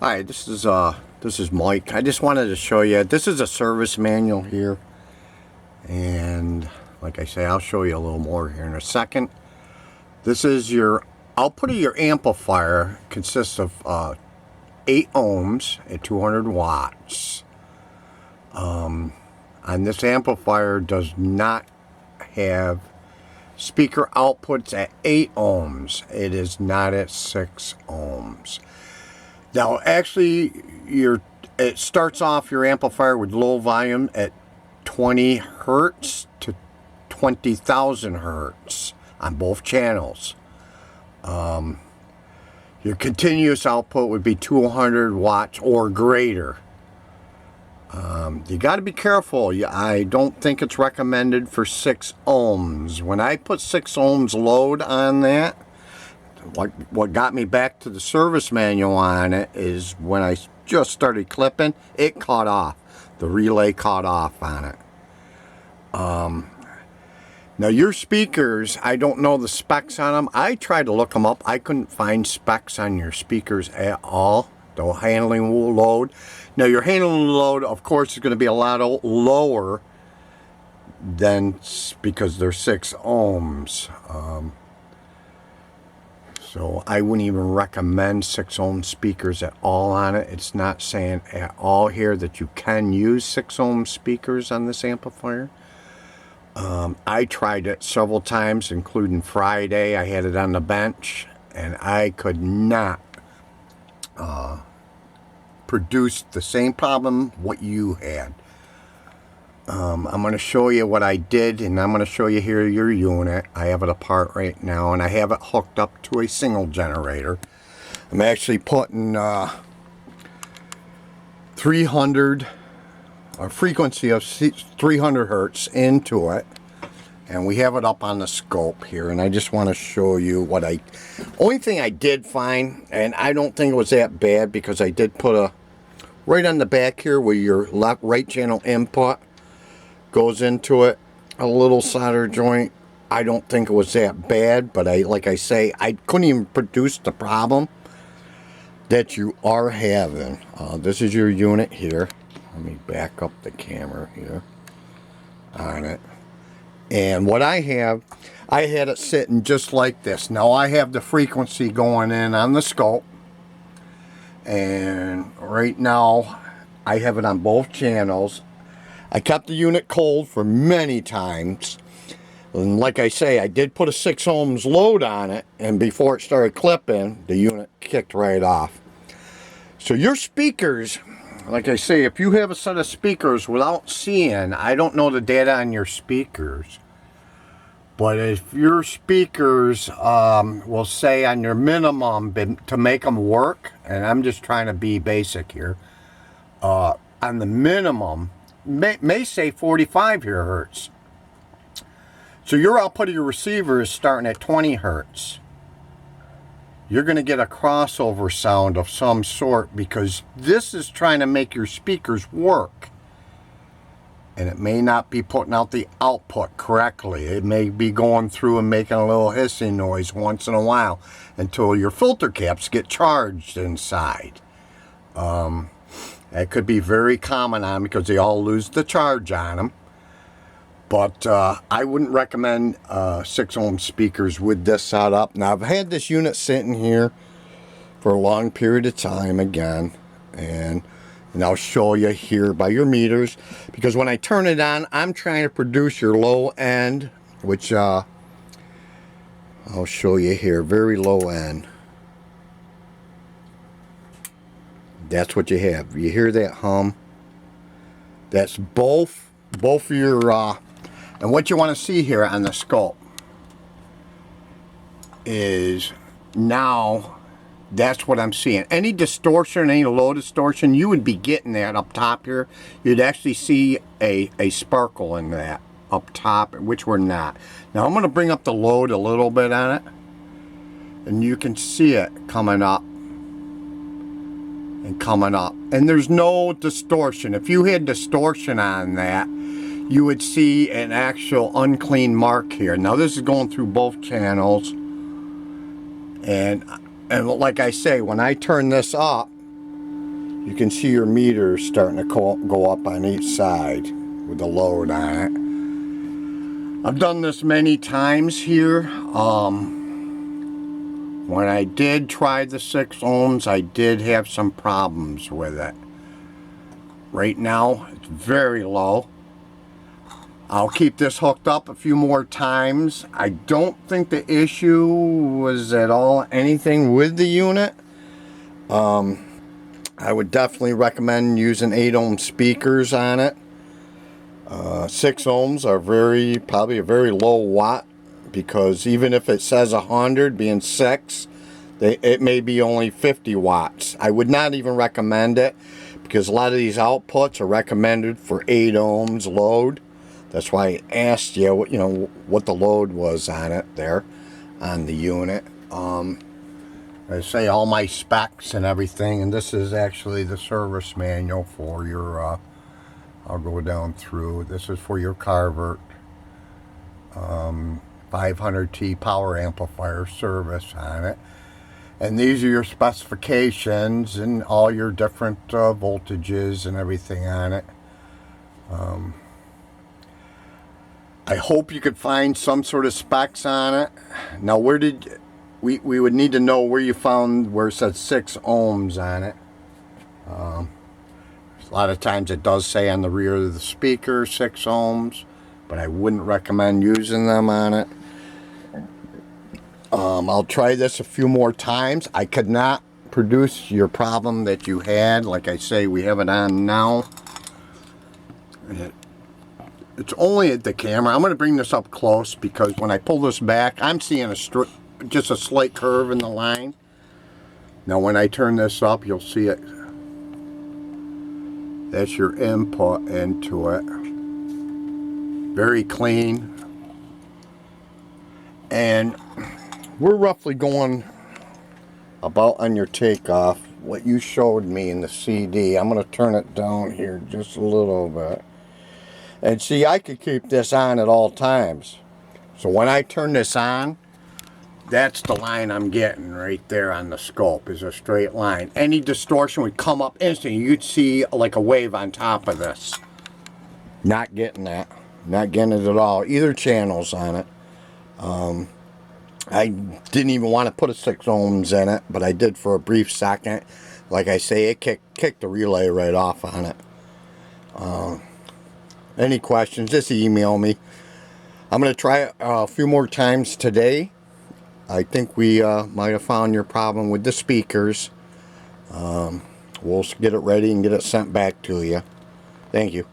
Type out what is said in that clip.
Hi, this is Mike. I just wanted to show you, this is a service manual here, and like I say, I'll show you a little more here in a second. This is your output of your amplifier. Consists of 8 ohms at 200 watts. And this amplifier does not have speaker outputs at 8 ohms. It is not at 6 ohms. Now, actually, it starts off your amplifier with low volume at 20 hertz to 20,000 hertz on both channels. Your continuous output would be 200 watts or greater. You got to be careful. I don't think it's recommended for 6 ohms. When I put 6 ohms load on that, what got me back to the service manual on it is when I just started clipping, it caught off. The relay caught off on it. Now your speakers, I don't know the specs on them. I tried to look them up. I couldn't find specs on your speakers at all. The handling load. Now your handling load, of course, is going to be a lot lower than, because they're 6 ohms. So I wouldn't even recommend 6 ohm speakers at all on it. It's not saying at all here that you can use 6 ohm speakers on this amplifier. I tried it several times, including Friday. I had it on the bench, and I could not produce the same problem what you had. I'm going to show you what I did, and I'm going to show you here your unit. I have it apart right now, and I have it hooked up to a single generator. I'm actually putting 300, a frequency of 300 hertz into it, and we have it up on the scope here. And I just want to show you what only thing I did find, and I don't think it was that bad, because I did put right on the back here where your right channel input goes into it, a little solder joint. I don't think it was that bad, but like I say, I couldn't even produce the problem that you are having. This is your unit here. Let me back up the camera here on it. And what I had it sitting just like this. Now I have the frequency going in on the scope, and right now I have it on both channels. I kept the unit cold for many times, and like I say, I did put a 6 ohms load on it, and before it started clipping, the unit kicked right off. So your speakers, like I say, if you have a set of speakers without seeing, I don't know the data on your speakers, but if your speakers will say on your minimum to make them work, and I'm just trying to be basic here, on the minimum, may say 45 here hertz. So your output of your receiver is starting at 20 hertz. You're going to get a crossover sound of some sort, because this is trying to make your speakers work. And it may not be putting out the output correctly. It may be going through and making a little hissing noise once in a while until your filter caps get charged inside. That could be very common on, because they all lose the charge on them. But I wouldn't recommend 6 ohm speakers with this setup. Now, I've had this unit sitting here for a long period of time again. And I'll show you here by your meters. Because when I turn it on, I'm trying to produce your low end, which I'll show you here. Very low end. That's what you have. You hear that hum? That's both of your, and what you want to see here on the scope is, now that's what I'm seeing. Any distortion, any low distortion, you would be getting that up top here. You'd actually see a sparkle in that up top, which we're not. Now I'm going to bring up the load a little bit on it, and you can see it coming up. And coming up, and there's no distortion. If you had distortion on that, you would see an actual unclean mark here. Now this is going through both channels, and like I say, when I turn this up, you can see your meter starting to go up on each side with the load on it. I've done this many times here. When I did try the 6 ohms, I did have some problems with it. Right now, it's very low. I'll keep this hooked up a few more times. I don't think the issue was at all anything with the unit. I would definitely recommend using 8 ohm speakers on it. 6 ohms are probably a very low watt, because even if it says 100 being 6, it may be only 50 watts. I would not even recommend it, because a lot of these outputs are recommended for 8 ohms load. That's why I asked you what the load was on it there on the unit. I say all my specs and everything, and this is actually the service manual for your I'll go down through. This is for your Carver M500 T power amplifier service on it. And these are your specifications and all your different voltages and everything on it. I hope you could find some sort of specs on it. Now, where did we would need to know where you found where it said 6 ohms on it. A lot of times it does say on the rear of the speaker 6 ohms, but I wouldn't recommend using them on it. I'll try this a few more times. I could not produce your problem that you had. Like I say, we have it on now. It's only at the camera. I'm going to bring this up close, because when I pull this back, I'm seeing just a slight curve in the line. Now when I turn this up, you'll see it. That's your input into it. Very clean. And we're roughly going about on your takeoff what you showed me in the CD. I'm going to turn it down here just a little bit. And see, I could keep this on at all times. So when I turn this on, that's the line I'm getting right there on the scope, is a straight line. Any distortion would come up instantly. You'd see like a wave on top of this. Not getting that. Not getting it at all. Either channels on it. I didn't even want to put a 6 ohms in it, but I did for a brief second. Like I say, it kicked the relay right off on it. Any questions, just email me. I'm going to try it a few more times today. I think we might have found your problem with the speakers. We'll get it ready and get it sent back to you. Thank you.